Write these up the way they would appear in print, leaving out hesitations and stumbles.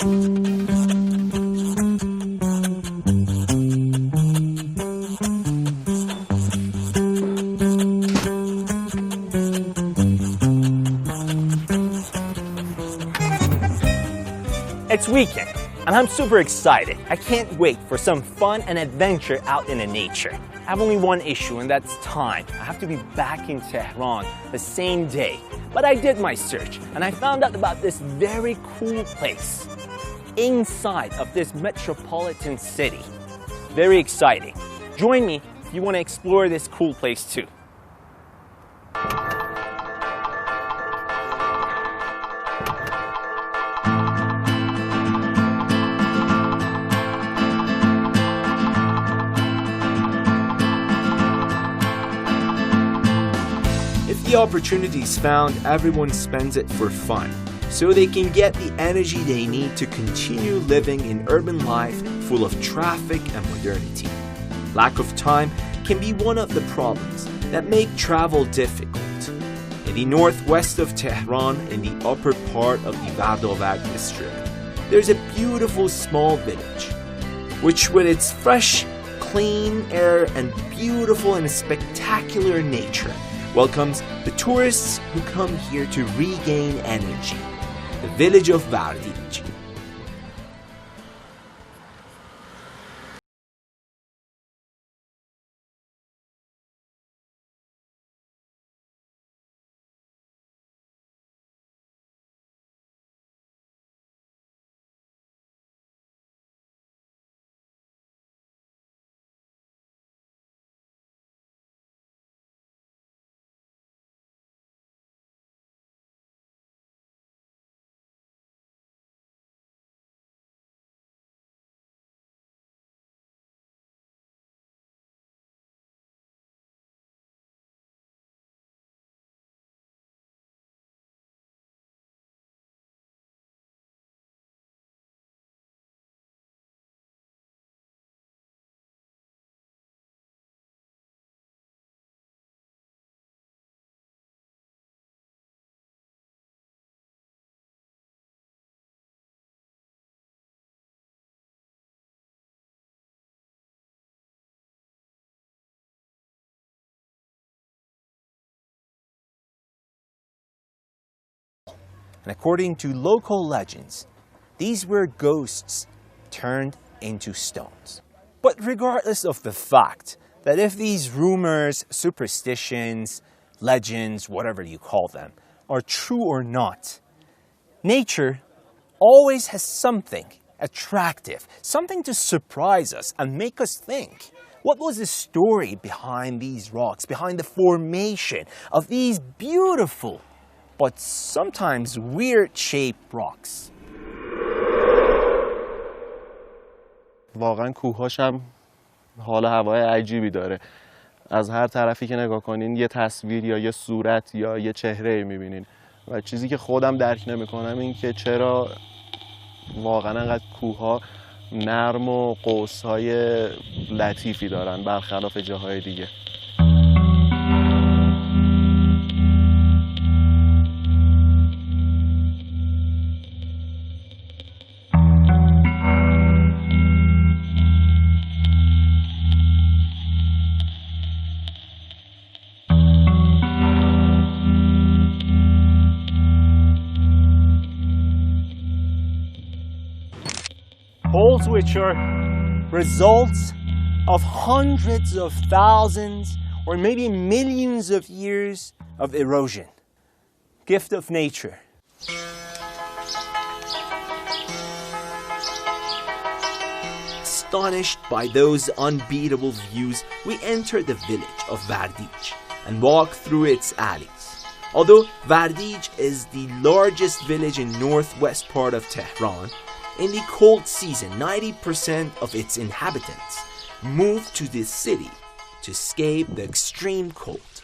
It's weekend, and I'm super excited. I can't wait for some fun and adventure out in the nature. I have only one issue, and that's time. I have to be back in Tehran the same day. But I did my search, and I found out about this very cool place inside of this metropolitan city. Very exciting. Join me if you want to explore this cool place too. The opportunity is found, everyone spends it for fun, so they can get the energy they need to continue living an urban life full of traffic and modernity. Lack of time can be one of the problems that make travel difficult. In the northwest of Tehran, in the upper part of the Vardij district, there's a beautiful small village, which with its fresh, clean air and beautiful and spectacular nature welcomes the tourists who come here to regain energy. The village of Vardij. And according to local legends, these were ghosts turned into stones. But regardless of the fact that if these rumors, superstitions, legends, whatever you call them, are true or not, nature always has something attractive, something to surprise us and make us think. What was the story behind these rocks, behind the formation of these beautiful but sometimes weird-shaped rocks? واقعا کوه‌هاش هم حال هوای عجیبی داره. از هر طرفی که نگاه کنین یه تصویر یا یه صورت یا یه چهره می‌بینین و چیزی که خودم درک نمی‌کنم این که چرا واقعا انقدر کوه‌ها نرم و قوس‌های لطیفی دارن برخلاف جاهای دیگه. Holes which are results of hundreds of thousands or maybe millions of years of erosion. Gift of nature. Astonished by those unbeatable views, we enter the village of Vardij and walk through its alleys. Although Vardij is the largest village in northwest part of Tehran, in the cold season, 90% of its inhabitants move to this city to escape the extreme cold.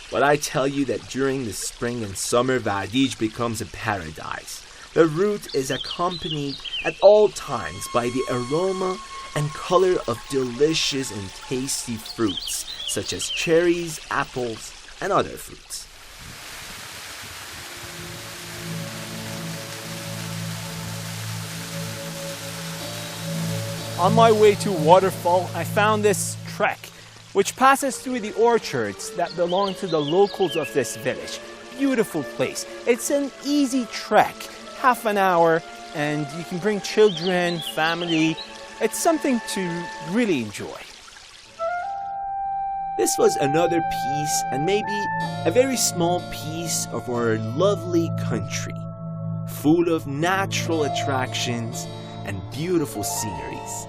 But I tell you that during the spring and summer, Vardij becomes a paradise. The route is accompanied at all times by the aroma and color of delicious and tasty fruits, such as cherries, apples, and other fruits. On my way to Waterfall, I found this trek, which passes through the orchards that belong to the locals of this village. Beautiful place. It's an easy trek, half an hour, and you can bring children, family. It's something to really enjoy. This was another piece, and maybe a very small piece of our lovely country, full of natural attractions and beautiful sceneries.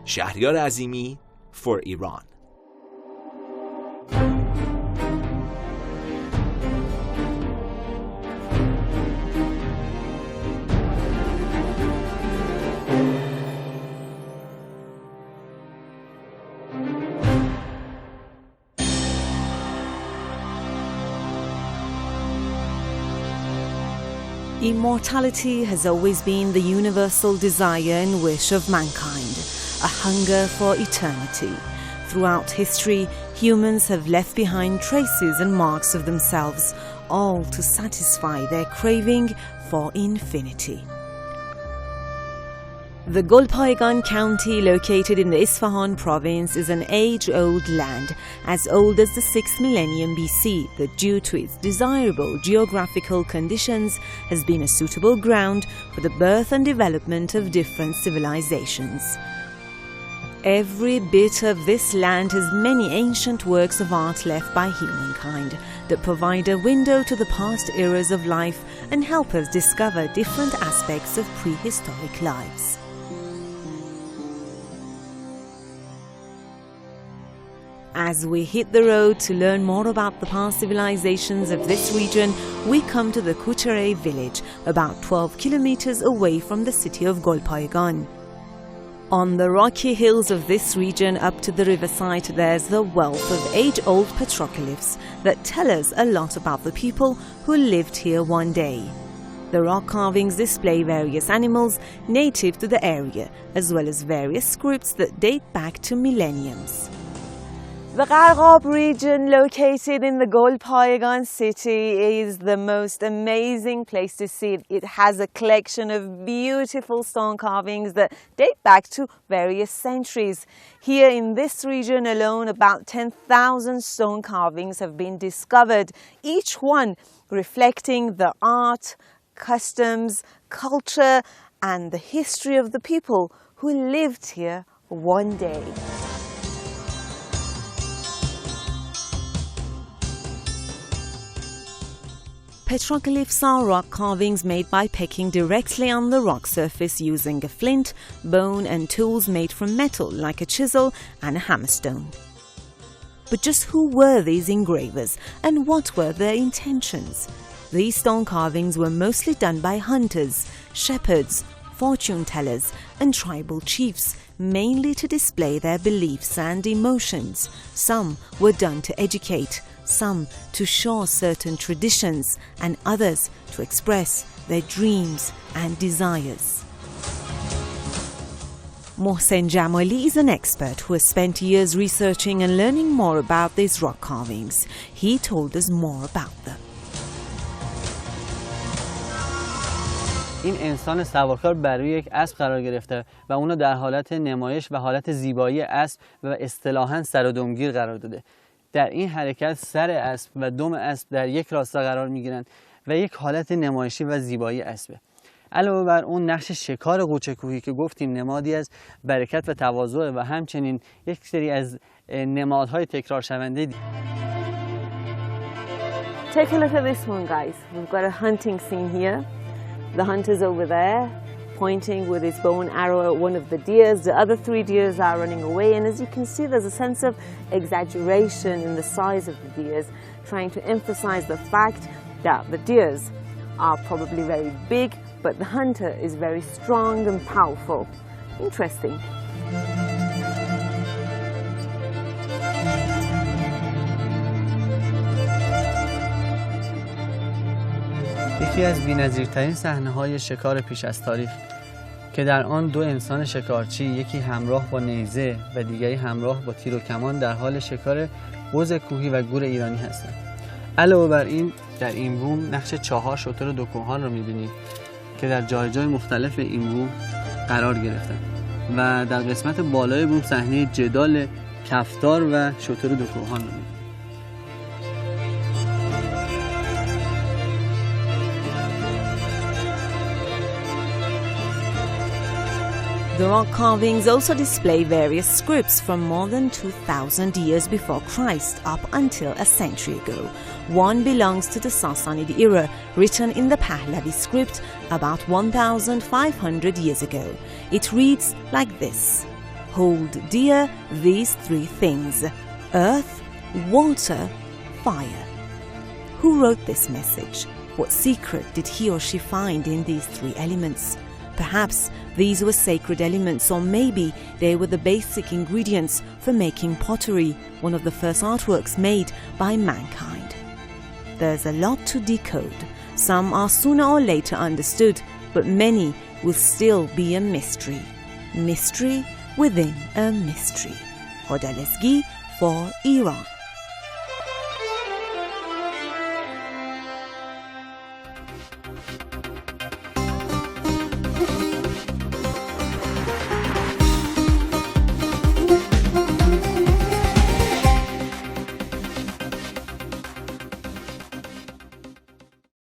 شهریار عظیمی for Iran. Immortality has always been the universal desire and wish of mankind, a hunger for eternity. Throughout history, humans have left behind traces and marks of themselves, all to satisfy their craving for infinity. The Golpayegan county, located in the Isfahan province, is an age-old land, as old as the 6th millennium BC, that due to its desirable geographical conditions has been a suitable ground for the birth and development of different civilizations. Every bit of this land has many ancient works of art left by humankind that provide a window to the past eras of life and help us discover different aspects of prehistoric lives. As we hit the road to learn more about the past civilizations of this region, we come to the Kuchere village, about 12 kilometers away from the city of Golpayegan. On the rocky hills of this region up to the riverside, there's the wealth of age-old petroglyphs that tell us a lot about the people who lived here one day. The rock carvings display various animals native to the area, as well as various scripts that date back to millenniums. The Gharqab region, located in the Golpayegan city, is the most amazing place to see. It has a collection of beautiful stone carvings that date back to various centuries. Here in this region alone, about 10,000 stone carvings have been discovered, each one reflecting the art, customs, culture, and the history of the people who lived here one day. Petroglyphs are rock carvings made by pecking directly on the rock surface using a flint, bone and tools made from metal like a chisel and a hammerstone. But just who were these engravers and what were their intentions? These stone carvings were mostly done by hunters, shepherds, fortune tellers and tribal chiefs, mainly to display their beliefs and emotions. Some were done to educate, some to show certain traditions, and others to express their dreams and desires. Mohsen Jamali is an expert who has spent years researching and learning more about these rock carvings. He told us more about them. این انسان سوارکار بر روی یک اسب قرار گرفته و اونو در حالت نمایش و حالت زیبایی اسب و اصطلاحاً سر و دمگیر قرار داده. در این حرکت سر اسب و دم اسب در یک راستا قرار میگیرند و یک حالت نمایشی و زیبایی اسبه. علاوه بر اون نقش شکار قوچه کوهی که گفتیم نمادی از برکت و تواضع و همچنین یک سری از نمادهای تکرار شونده. Take a look at this one, guys. We've got a hunting scene here. The hunter's over there, pointing with his bow and arrow at one of the deers. The other 3 deers are running away, and as you can see, there's a sense of exaggeration in the size of the deers, trying to emphasize the fact that the deers are probably very big, but the hunter is very strong and powerful. Interesting. یکی از بی‌نظیرترین صحنه‌های شکار پیش از تاریخ که در آن 2 انسان شکارچی، یکی همراه با نیزه و دیگری همراه با تیر و کمان، در حال شکار بز کوهی و گور ایرانی هستند. علاوه بر این در این بوم نقش 4 شتر دوکوهان رو می‌بینیم که در جای جای مختلف این بوم قرار گرفتن و در قسمت بالای بوم صحنه جدال کفتار و شتر دوکوهان رو می‌بینیم. The rock carvings also display various scripts from more than 2,000 years before Christ up until a century ago. One belongs to the Sassanid era, written in the Pahlavi script about 1,500 years ago. It reads like this: "Hold dear these 3 things: earth, water, fire." Who wrote this message? What secret did he or she find in these 3 elements? Perhaps these were sacred elements, or maybe they were the basic ingredients for making pottery, one of the first artworks made by mankind. There's a lot to decode. Some are sooner or later understood, but many will still be a mystery. Mystery within a mystery. Hodalesgi for Iran.